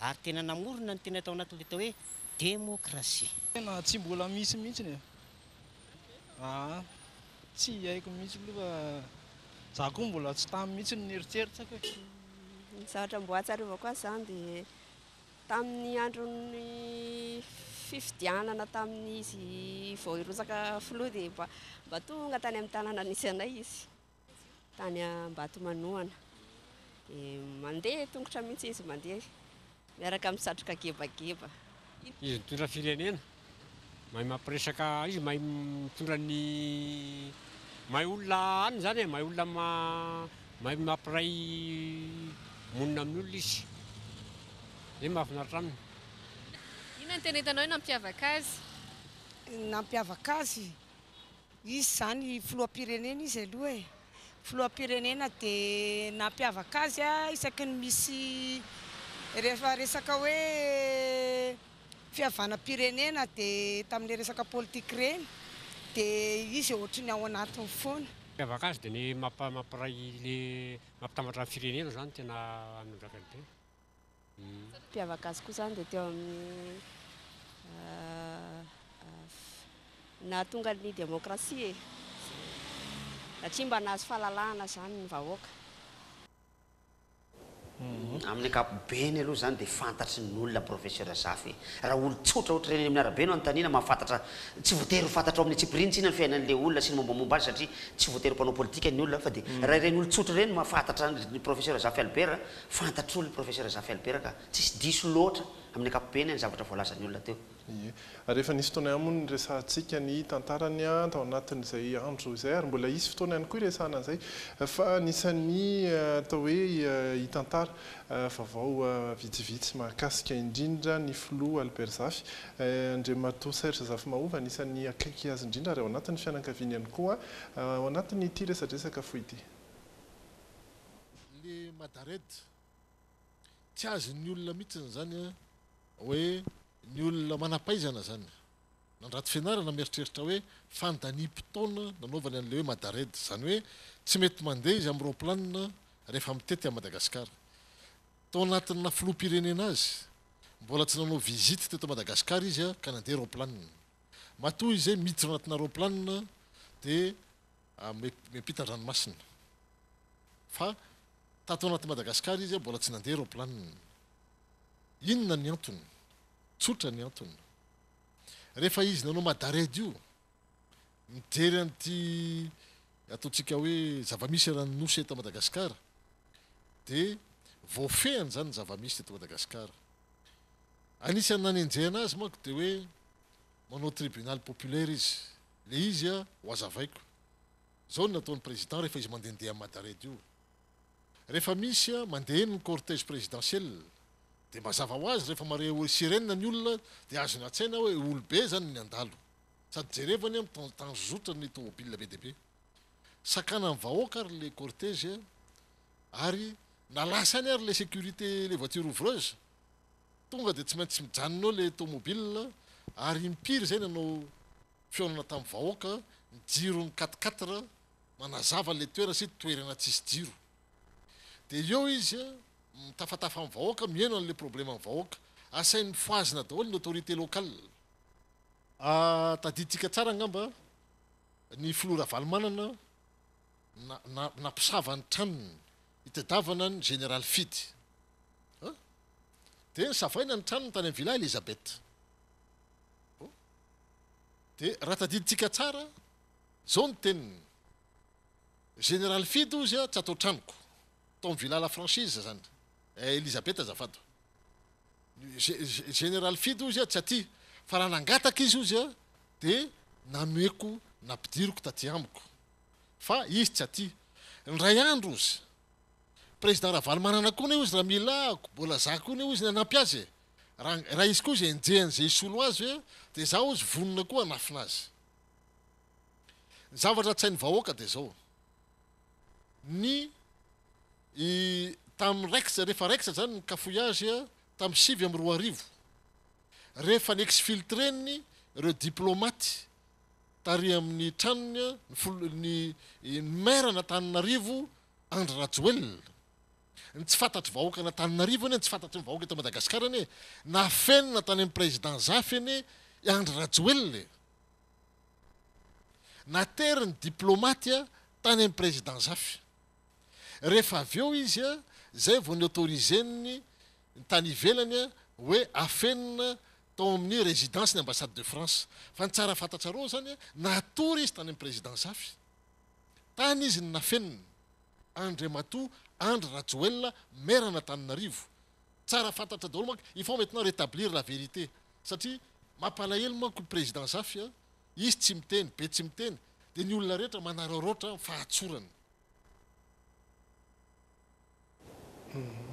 ary tena namorona ny tena atao anatin'le atao hoe demokrasia tena tsy mbola misy mihitsy tsy haiko mihitsy aloha za koa mbola tsy tamy mihitsy ny eritseritsako ny zavatra mbo ahatsiarovako azy zany dia tamin'ny andron'ny fifidianana tamin'ny izy vao irosaka filoha dia mba tonga tany amin'ny tanàna nisy anay izy tany Ambatomanoana dia mandeha tongotra mihitsy izy mandeha miaraka amin'ny satroka gebageba izy mitondra firenena mahay mampiresaka izy mahay mitondra ny mahay olona any zany mahay olona mahay mampiray monina amin'ny olona izy zay mahafinaritra aminy inona ny tena hitanao hoe nampiavaka azy nampiavaka azy izy zany filoham-pirenena izy aloha filoham-pirenena dia nampiavaka azy isaky ny misy rehefa resaka hoe fihavanam-pirenena dia tamin'le resaka politika ireny dia izy ohatry ny ao anatiny foana mampiavaka azy dia ny mampiray le mampitambatra firenena zany tena anondraka be mampiavaka azy koa zany dia teo amin'ny nahatonga ny demokrasia satria mba nahazo fahalalahana zany ny vahoaka amin'ny ankapobeny aloha zany dia fantatry ny olona professeur Zafy raha olo tsotra ohatra reny amin'ny arabe no anontaniana mahafantatra tsy voatery ho fantatra amin'ny tsipirintsina ny fiainan'le olona sy ny mombamomba azy satria tsy voatery mpanao politika ny olona fa dia raha ireny olo tsotra reny mahafantatra ny professeur Zafy Albert fantatry olona professeur Zafy Albert ka tsisy diso loatra amin'ny ankapobeny ny zavatra voalazan'ny olona teo rehefa nisy fotoana ihany moa ny resantsika ny tantarany tao anatin'izay andro izay ary mbola isy fotoana ihany koa resahana an'izay fa nisan'ny atao hoe hitantara vaovao vitsivitsy mahakasika indrindra ny filoha Albert Zafy Andriamatoa Serge Zafy Mahova nisan'ny akaiky azy indrindra ary ao anatin'ny fianakaviany ihany koa ao anatin'ny ity resadresaka foy ity le Madaredy tsy azon'ny olona mihitsy zany hoe ny olona manampaizana zany nandraty fianarana mieritreritra hoe fandaniam-potoana nanaovany an'le hoe Madaredy zany hoe tsy mety mandeha izy amin'ny roplanina rehefa mitety a Madagasikara tao anatina filoham-pirenena azy mbola tsy nanao vizity teto Madagasikara izy ka nandeha roplanina matoa izy miditra anatina roplanina dia miampita ranomasina fa tato anaty Madagasikara izy mbola tsy nandeha roplanina inona ny antony tsotra ny antony rehefa izy nanao Madaredy io mijery an'ity ataontsika hoe zavamisy ranonosy eto Madagasikara dia voafehany zany zavamisy eto Madagasikara anisany nanenjehana azy manko dia hoe manao tribunal populaire izy le izy ho azavaiko zao ny nataon'ny président rehefa izy mandehandeha Madaredy io rehefa misy mandeha ny cortège présidentiel dia mazava ho azy rehefa mare sirena ny olona dia azony an-tsaina hoe olobe zany ny andalo sady jerevany mitanjozotra ny tomobile be deabe sakana amin'ny vahoaka ary le cortège ary nalasany ary le sécurité le voiture ouvreuse tonga dia tsy maintsy mijanonao le tomobile ary impiry zay nanao fionana tamin'ny vahoaka ny jirony 4-4 manazava le toerana sy toerana tsisy jiro dia eo izy mitafatafa amin'ny vahoaka mihaino an'le problème amin'ny vahoaka asainy foazina daholo ny autorité locale tadiditsika tsara angamba ny filora valomanana nampisavany tranony hitadiavana ny général Fidy dia nisavaina ny tranony tany amin'ny villa Elisabeth dia raha tadiditsika tsara zao ny teniny général Fidy ozy tsy atao tranoko tao amin'ny villa la franchise zany Elisabeth azafado général Fidy ozy tsy aty fa raha nangataka izy ozy dia nameko nampidiriko taty amiko fa izy tsy aty ny ray andro ozy président Ravalomanana koa izy raha mila bola zako koa izy nanampy azy raha izy koa izy enjehan'izay isolo azy dia zaho izy vonona koa anafina azy ny zavatra tsainy vahoaka dia zao ny tamin'ny raikitra rehefa raikitra zany ny cafouillage tamin'ny 7 rehefa ny exfiltreny ireo diplomaty tary amin'ny tranony ny maire n'Antananarivo Andry Rajoelina ny tsy fantatry vahoaka n'Antananarivo eny tsy fantatry ny vahoaka eto Madagasikara eny nafenina tany amin'ny président Zafy eny Andry Rajoelina natery ny diplomaty tany amin'ny président Zafy rehefa avy eo izy zay vao ny autoriseny ny tany ivelany hoe afenina tao amin'ny résidence ny ambassade de France fa ny tsara fantatrareo zany natory izy tany amin'ny président Zafy tany izy ny nafenina Andriamato Andry Rajoelina maire n'Antananarivo tsara fantatra daholo manko il faut maintenant rétablir la vérité satria mampalahelo manko président Zafy izy tsy miteny be tsy miteny dia ny olona rehetra manararaotra fahatsorany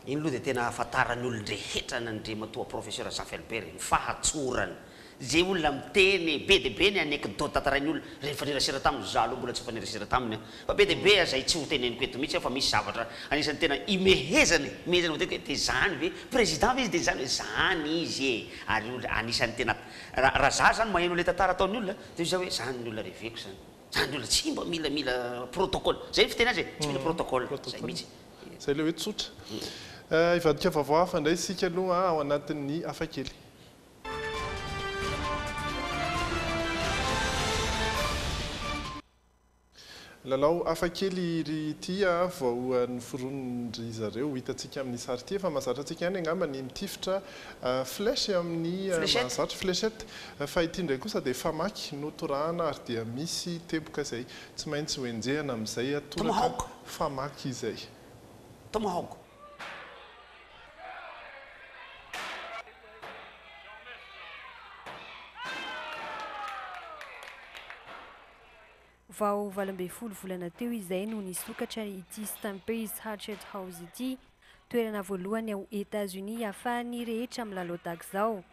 iny aloha dia tena ahafantarany olon-drehetra nandrematoa professeur Zafy Albert ny fahatsorany zay olona miteny be dia be ny anecdote tantarainy olona rehefa nirasera taminy za aloha mbola tsy efa nirasera taminy fa be dia be zay tsy ho teneniko eto mihitsy fa misy zavatra anisan'ny tena imehezany matetika dia zany ve président ve izy dia zany hoe zany izy ary anisan'ny tena raha za zany maheno le tantara ataony olona dia za hoe zany ny olona reveko zany zany olona tsy mba mila protocole zay fiteny azy tsy mila protocole zay mihitsy zay le hoe tsotra ivadika vaovao hafa indray isika aloha ao anatin'ny hafakely lalao hafakely ry ity vao ny foronindry zareo hitantsika amin'ny sary ity efa mahazatra antsika ihany angamba ny mitifitra flèche amin'ny mahazatra fléchette fa ity indray kosa dia famaky notorahana ary dia misy teboka izay tsy maintsy hoenjehana amin'izay atoraka famaky izay tomahawk vao 12 volana teo izay no nisokatra ity Stampede Hatchet House ity toerana voalohany ao États-Unis ahafahany rehetra milalao tahaka izao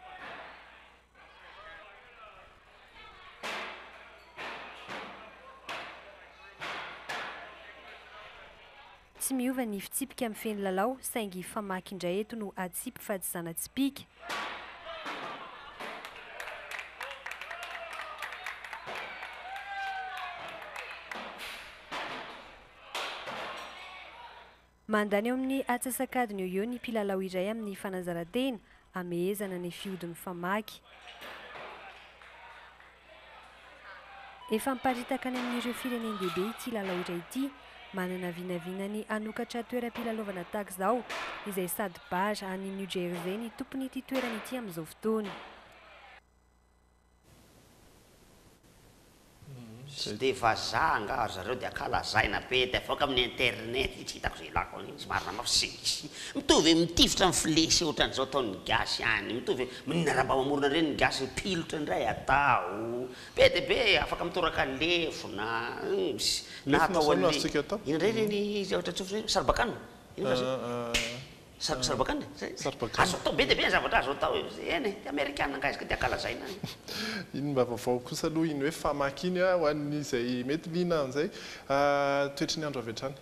tsy miova ny fitsipika amin'ny feny lalao saingy famaky indray eto no atsipy fa tsy zana-tsipika mandany eo amin'ny atsasakadiny eo eo ny mpilalao iray amin'ny fanazaran-tena amehezana ny fiodiny famaky efa miparitaka any amin'ireo firenendehibe ity lalao iray ity manana vinavinany anokatra toeram-pilalaovana tahaka izao izay sady bara any New Jersey ny tompony ity toerana ity amin'izao fotoana dia vazaha nga zareo dia akalazaina be dia avoaka amin'ny internet tsy hitako zay lako tsy marina mafy sy mitovy mitifitra amin'ny flesy ohatran'izao ataon'ny gasy any mitovy minaraba mamorona ireny ny gasy pilotra indray atao be dia be afaka mitoraka lefona na atao an'le indray reny ohatra tsofa saribakana saribakana azo atao be dia be ny zavatra azo atao eny amerikana angazika dia akalazaina iny mba vaovao kosa aloha iny hoe famaky iny ho an'izay mety lina amin'izay toetry ny andro avy hatrany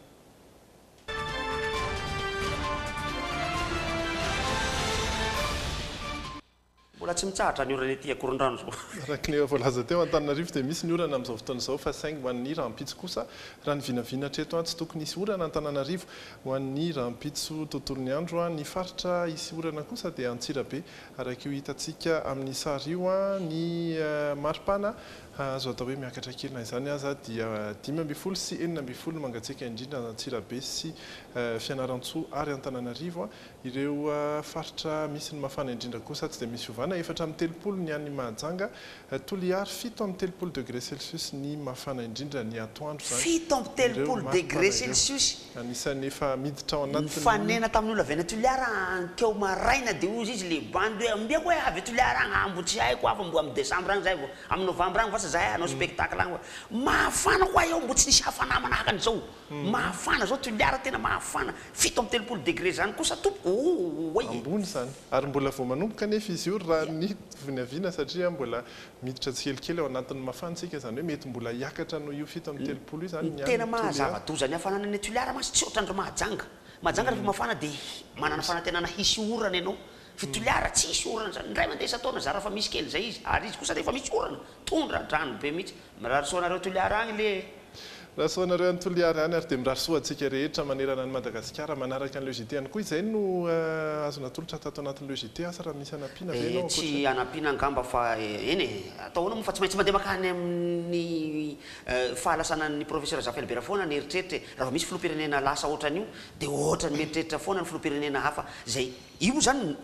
mbola tsy mitsahatra ny orana ety akoron-drano zao araka ny voalaza teo Antananarivo dia misy ny orana amin'izao fotoana izao fa saingy ho an'ny rahampitso kosa raha ny vinavinatra eto tsy tokony hisy orana Antananarivo ho an'ny rahampitso tontolon'ny andro ny faritra hisy orana kosa dia Antsirabe araka io hitantsika amin'ny sary io ny maripana azo atao hoe miakatra kelina izany aza dia 5 sy 4 mangatsiaka indrindra Antsirabe sy Fianarantsoa ary Antananarivo ireo faritra misy ny mafana indrindra kosa tsy dia misy fiovana 4 ny any Mahajanga Toliary 7 degré Celsius ny mafana indrindra ny atoandro zany 7 degré Celsius anisan'ny efa miditra ao anaty fanena tamin'ny olona avena Toliary ankeo maraina dia ozy izy le bandy hoe ambiako hoe avy Toliary agny ambo tsy haiko afa mbo amin'ny décembre agny zay vao amin'ny novembre agny vasa zay anao spectacle agny mafana koa eo mbo tsy nisy hafana manahaka an'izao mafana zao Toliary tena mafana 7 degré zany kosa tompo ambony zany ary mbola vao manomboka nefa izy io raha ny vinaviana satria mbola miditra tsikelikely ao anatin'ny mafantsika zany hoe mety mbola hiakatra no io 7 io zany tena mahazava-doza ny hafanana ny Toliary masy tsy ohatrandro Mahajanga rehefa mafana dia manana fanantenana hisy orana ianao fa Toliary tsy hisy orana zany ndray mandeha isa-taona zara fa misy kely zay izy ary izy kosa rehefa misy orana tondra drano be mihitsy mirarisoanareo Toliary agny le rahasoanareo any Toliary any ary dia mirarisoa antsika rehetra manerana ny Madagasikara manaraka ny logité ihany koa izay no azona tolotra tato anatin'ny logité asa raha misy anampiana ve ianao tsy anampiana angamba fa eny ataona moa fa tsy maintsy mandeha makany amin'ny fahalasana professeur Zafelbera foana ny eritreritra raha misy filoham-pirenena lasa ohatran'io dia ohatrany mieritreritra foana ny filoham-pirenena hafa zay io zany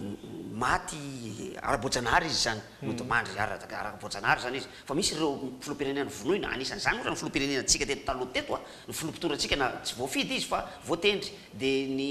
maty ara-boajanahary izy zany notomandry ara-boajanahary zany izy fa misy ireo filoham-pirenena vonoina anisan'izany ohatra ny filoham-pirenena tsika teto taloha teto ny filoham-pitondratsika na tsy voafidy izy fa voatendry dia ny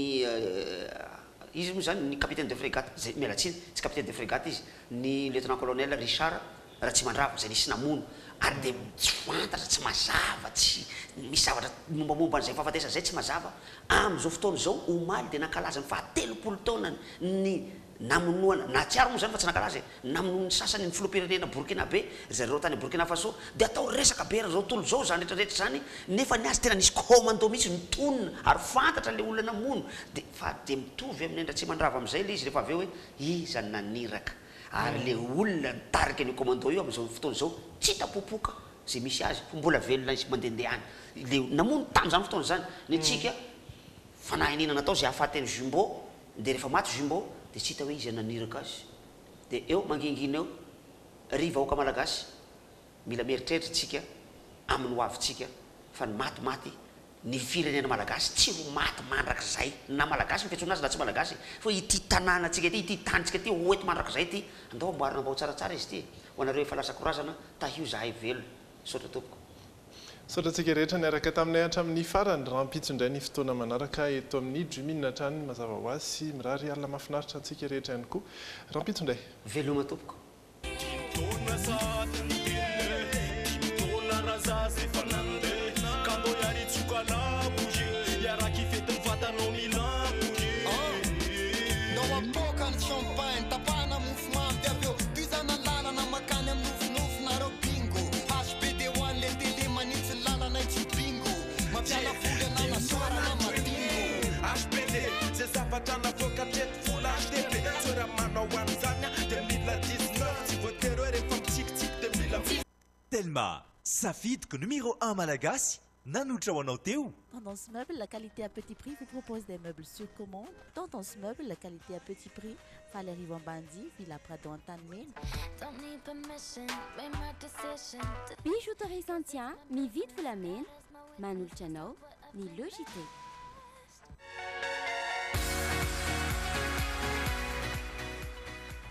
izy moa zany ny capitaine de frégate zay mialatsiny tsy capitaine de frégate izy ny lieutenant colonel Richard Ratsimandrava zay nisy namono ary dia tsy fantatra tsy mazava tsy misy zavatra mombamomba an'izay fahafatesa zay tsy mazava amin'izao fotoana izao omaly dia nankalaza ny faha-30 taona ny namonoana na tsiaro moa zany fa tsy nankalaza namonoany sasany ny filoham-pirenena Burkina be zareo tany Burkina Faso dia atao resaka be zao tolo zao zany rehetrarehetra zany nefa ny azy tena nisy commando mihitsy nitonona ary fantatra le olona namono dia fa dia mitovy amin'ny Ratsimandrava amin'izay le izy rehefa avy eo hoe iza naniraka ary le olona nitarika ny commando io amin'izao fotoana izao tsy tapopoka zay misy azy mbola velona izy mandehandeha any le namono tamin'izany fotoana zany ny antsika fanahinina natao zay ahafaty ny Jumbo dia rehefa maty Jumbo dia tsy hita hoe izy naniraka azy dia eo mangingina eo ry vahoaka malagasy mila mieritreritra tsika amin'ny hoavintsika fa ny maty ny firenena malagasy tsy ho maty mandrak'izay na malagasy mifetsoana azy na tsy malagasy fa ity tanànatsika ty ity tanitsika ty hoety mandrak'izay ty andao amboarina mbao tsaratsara izy ty ho anareo efa lasa korazana tahio zahay velona saotra tompoko saotratsika rehetra niaraka taminay hatramin'ny farany rahampitso indray ny fotoana manaraka eto amin'ny 10 minitra any mazava ho azy sy mirary alina mahafinaritra antsika rehetra ihany koa rahampitso indray veloma tompoko Telma, Safidque numéro 1 malagasy, nanotra ho anao teo. Tendance Meuble, la qualité à petit prix, vous propose des meubles sur commande. Tendance Meuble, la qualité à petit prix, Valérie Wambandi, Villa Prado Antanmen. Bijouterie Santia, mi vite Vulamen, Manul Chano, ni Logité.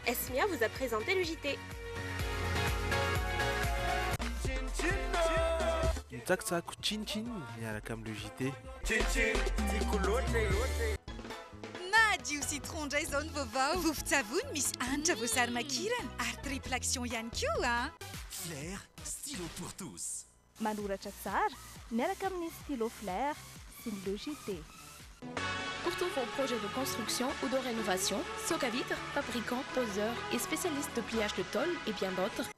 Esmia vous a présenté le JT. Mitsakitsako chin-chin miaraka amin'ny JT. Madio citron ndray zao ny vaovao. Vovon-tsavony misy hanitra voasary makirana ary triple action ihany koa. Flair, stylo pour tous. Manoratra tsara miaraka amin'ny stylo Flair sy ny JT. Pour tous vos projets de construction ou de rénovation, Socavitre, fabricant, poseur et spécialiste de pliage de tôle et bien d'autres.